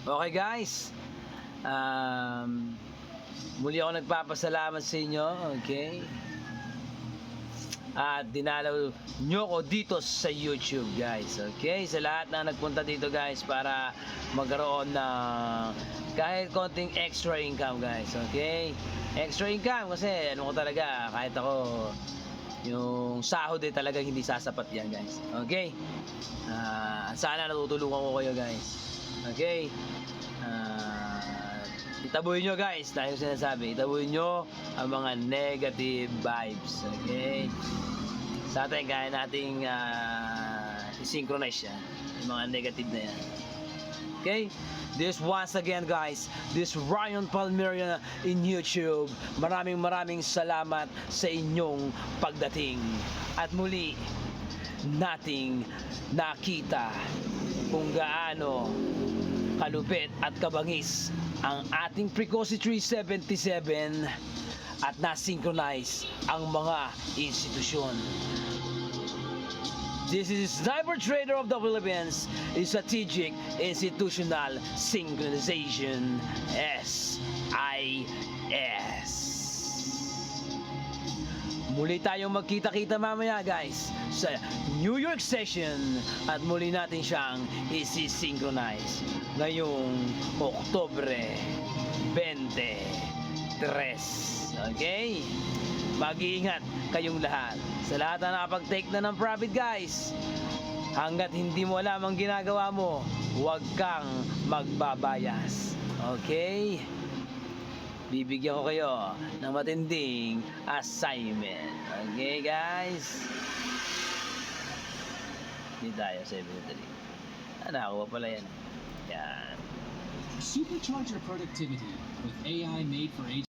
Okay guys, muli ako nagpapasalamat sa inyo, okay? At dinalaw nyo ko dito sa YouTube guys, okay? Sa lahat na nagpunta dito guys para magkaroon ng kahit konting extra income guys, okay? Extra income kasi ano ko talaga, kahit ako yung sahod talagang hindi sasapat yan guys, okay? Sana natutulungan ko kayo guys, okay? Itabuhin nyo guys, dahil sinasabi, itabuhin nyo ang mga negative vibes, okay? Sa atin, kaya nating i-synchronize yan, yung mga negative na yan, okay? This once again guys, this Ryan Palmeria in YouTube. Maraming salamat sa inyong pagdating. At muli nating nakita kung gaano kalupit at kabangis ang ating Precoce 377 at na-synchronize ang mga institusyon. This is Cyber Trader of the Philippines, Strategic Institutional Synchronization, SIS. Muli tayong magkita-kita mamaya guys sa New York session at muli natin siyang isi-synchronize ngayong Oktubre 23. Okay? Mag-iingat kayong lahat. Sa lahat na nakapag-take na ng profit guys, hanggat hindi mo alam ang ginagawa mo, huwag kang magbabayas. Okay? Bibigyan ko kayo ng matinding assignment. Okay guys? Hindi tayo, 7-3. Nakakuha pala yan. Yan. Supercharge your productivity with AI made for agents.